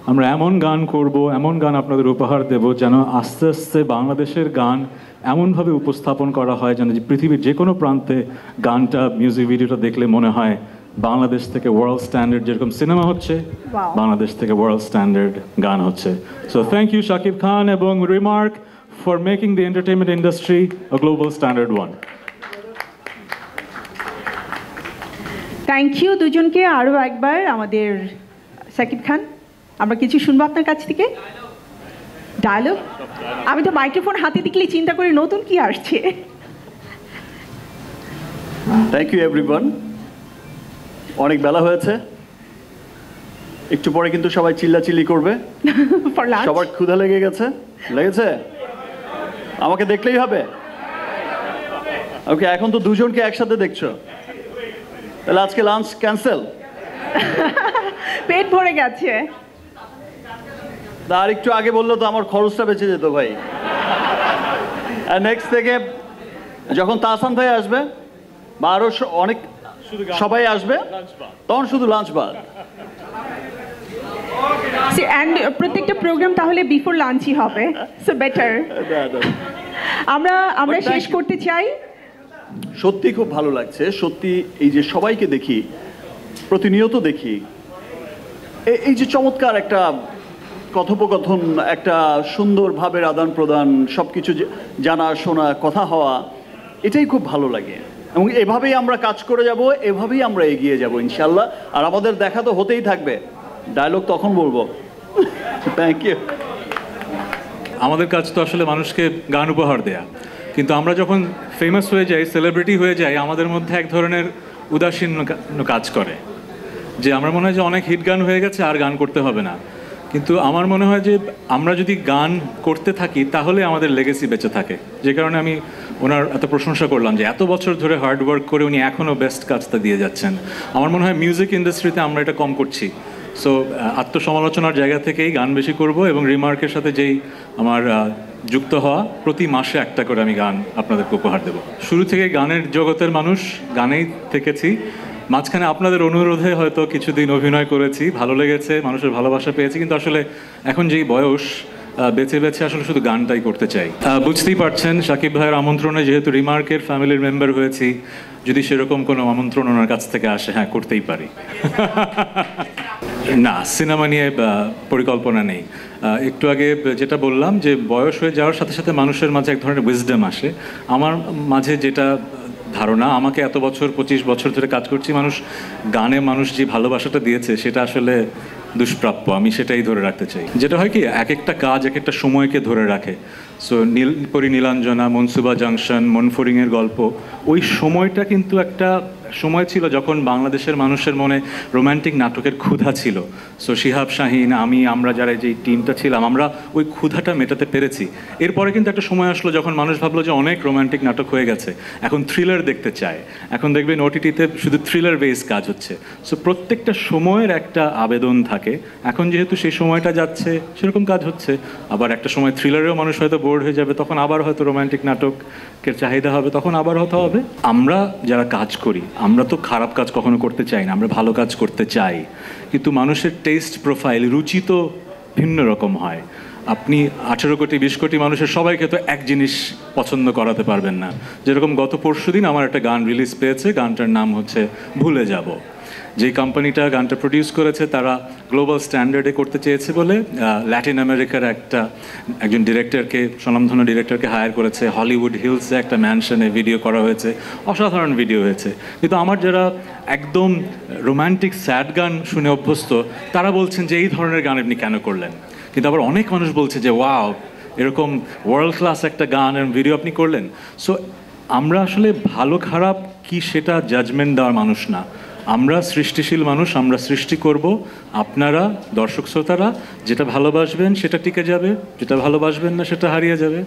আমরা এমন গান করব, এমন গান আপনাদের উপহার দেব যেন আস্তে আস্তে বাংলাদেশের গান এমনভাবে উপস্থাপন করা হয় যেন পৃথিবীর যে কোনো প্রান্তে গানটা, মিউজিক ভিডিওটা দেখলে মনে হয় বাংলাদেশ থেকে ওয়ার্ল্ড স্ট্যান্ডার্ড যেরকম সিনেমা হচ্ছে, বাংলাদেশ থেকে ওয়ার্ল্ড স্ট্যান্ডার্ড গান হচ্ছে। So thank you Shakib Khan এবং রিমার্ক for making the entertainment industry a global standard one. Thank you দুজনকে। আরও একবার আমাদের শাকিব খান, আমরা কিছু শুনবো আপনার কাছ থেকে। ডায়লগ? আমি তো মাইক্রোফোন হাতে দেখলেই চিন্তা করি নতুন কি আসছে। Thank you everyone. অনেক বেলা হয়েছে, একটু পরে কিন্তু সবাই চিল্লাচিল্লি করবে। সবার ক্ষুধা লেগেছে? আমাকে দেখলেই হবে? ওকে, এখন তো দুজনকে একসাথে দেখছো, তাহলে আজকে লাঞ্চ ক্যান্সেল? পেট ভরে গেছে। আর একটু আগে বললো তো আমার খরচটা বেঁচে যেত ভাই। আর নেক্সট থেকে যখন তাহসান ভাই আসবে বা আরো অনেক সবাই আসবে, তখন শুধু লাঞ্চ বার। এন্ড প্রত্যেকটা প্রোগ্রাম তাহলে বিফোর লাঞ্চই হবে, সো বেটার। আমরা শেষ করতে চাই। সত্যি খুব ভালো লাগছে, সত্যি এই যে সবাইকে দেখি, প্রতিনিয়ত দেখি, এই যে চমৎকার একটা কথোপকথন, একটা সুন্দর ভাবের আদান প্রদান, সবকিছু জানা শোনা, কথা হওয়া, এটাই খুব ভালো লাগে। এবং এভাবেই আমরা কাজ করে যাব, এভাবেই আমরা এগিয়ে যাব ইনশাল্লাহ। আর আমাদের দেখা তো হতেই থাকবে, ডায়লগ তখন বলবো। Thank you. আমাদের কাজ তো আসলে মানুষকে গান উপহার দেয়া, কিন্তু আমরা যখন ফেমাস হয়ে যাই, সেলিব্রিটি হয়ে যাই, আমাদের মধ্যে এক ধরনের উদাসীন কাজ করে, যে আমরা মনে হয় যে অনেক হিট গান হয়ে গেছে, আর গান করতে হবে না। কিন্তু আমার মনে হয় যে আমরা যদি গান করতে থাকি তাহলে আমাদের লেগেসি বেঁচে থাকে। যে কারণে আমি ওনার এত প্রশংসা করলাম যে এত বছর ধরে হার্ড ওয়ার্ক করে উনি এখনও বেস্ট কাজটা দিয়ে যাচ্ছেন। আমার মনে হয় মিউজিক ইন্ডাস্ট্রিতে আমরা এটা কম করছি। সো আত্মসমালোচনার জায়গা থেকেই গান বেশি করব, এবং রিমার্কের সাথে যেই আমার যুক্ত হওয়া, প্রতি মাসে একটা করে আমি গান আপনাদেরকে উপহার দেব। শুরু থেকে গানের জগতের মানুষ, গানেই থেকেছি। মাঝখানে আপনাদের অনুরোধে হয়তো কিছুদিন অভিনয় করেছি, ভালো লেগেছে, মানুষের ভালোবাসা পেয়েছি, কিন্তু আসলে এখন যেই বয়স, বেছে বেছে আসলে শুধু গানটাই করতে চাই। বুঝতেই পারছেন শাকিব ভাইয়ের আমন্ত্রণে যেহেতু রিমার্কের ফ্যামিলির মেম্বার হয়েছি, যদি সেরকম কোনো আমন্ত্রণ ওনার কাছ থেকে আসে, হ্যাঁ করতেই পারি। না, সিনেমা নিয়ে পরিকল্পনা নেই। একটু আগে যেটা বললাম যে বয়স হয়ে যাওয়ার সাথে সাথে মানুষের মাঝে এক ধরনের উইজডম আসে। আমার মাঝে যেটা ধারণা, আমাকে এত বছর 25 বছর ধরে কাজ করছি, গানে মানুষ যে ভালোবাসাটা দিয়েছে সেটা আসলে দুষ্প্রাপ্য, আমি সেটাই ধরে রাখতে চাই। যেটা হয় কি, এক একটা কাজ এক একটা সময়কে ধরে রাখে। সো নীলপরি নীলাঞ্জনা, মনসুবা জাংশন, মনফরিংয়ের গল্প, ওই সময়টা কিন্তু একটা সময় ছিল যখন বাংলাদেশের মানুষের মনে রোম্যান্টিক নাটকের ক্ষুধা ছিল। সো শিহাব শাহিন, আমরা যারা যেই টিমটা ছিলাম, আমরা ওই ক্ষুধাটা মেটাতে পেরেছি। এরপরে কিন্তু একটা সময় আসলো যখন মানুষ ভাবলো যে অনেক রোম্যান্টিক নাটক হয়ে গেছে, এখন থ্রিলার দেখতে চায়। এখন দেখবেন ওটিটিতে শুধু থ্রিলার বেস কাজ হচ্ছে। সো প্রত্যেকটা সময়ের একটা আবেদন থাকে। এখন যেহেতু সেই সময়টা যাচ্ছে, সেরকম কাজ হচ্ছে। আবার একটা সময় থ্রিলারেও মানুষ হয়তো বোর্ড হয়ে যাবে, তখন আবার হয়তো রোম্যান্টিক নাটকের চাহিদা হবে, তখন আবার হতে হবে। আমরা যারা কাজ করি, আমরা তো খারাপ কাজ কখনো করতে চাই না, আমরা ভালো কাজ করতে চাই। কিন্তু মানুষের টেস্ট প্রোফাইল, রুচি তো ভিন্ন রকম হয়। আপনি 18 কোটি 20 কোটি মানুষের সবাইকে তো এক জিনিস পছন্দ করাতে পারবেন না। যেরকম গত পরশুদিন আমার একটা গান রিলিজ পেয়েছে, গানটার নাম হচ্ছে ভুলে যাব। যেই কোম্পানিটা গানটা প্রডিউস করেছে তারা গ্লোবাল স্ট্যান্ডার্ডে করতে চেয়েছে বলে ল্যাটিন আমেরিকার একজন ডিরেক্টরকে, স্বনামধন্য ডিরেক্টরকে হায়ার করেছে। হলিউড হিলসে একটা ম্যানশনে ভিডিও করা হয়েছে, অসাধারণ ভিডিও হয়েছে। কিন্তু আমার যারা একদম রোম্যান্টিক স্যাড গান শুনে অভ্যস্ত, তারা বলছেন যে এই ধরনের গান আপনি কেন করলেন। কিন্তু আবার অনেক মানুষ বলছে যে ওয়াও, এরকম ওয়ার্ল্ড ক্লাস একটা গান এবং ভিডিও আপনি করলেন। সো আমরা আসলে ভালো খারাপ কি সেটা জাজমেন্ট দেওয়ার মানুষ না, আমরা সৃষ্টিশীল মানুষ, আমরা সৃষ্টি করব। আপনারা দর্শক শ্রোতারা যেটা ভালোবাসবেন সেটা টিকে যাবে, যেটা ভালোবাসবেন না সেটা হারিয়ে যাবে।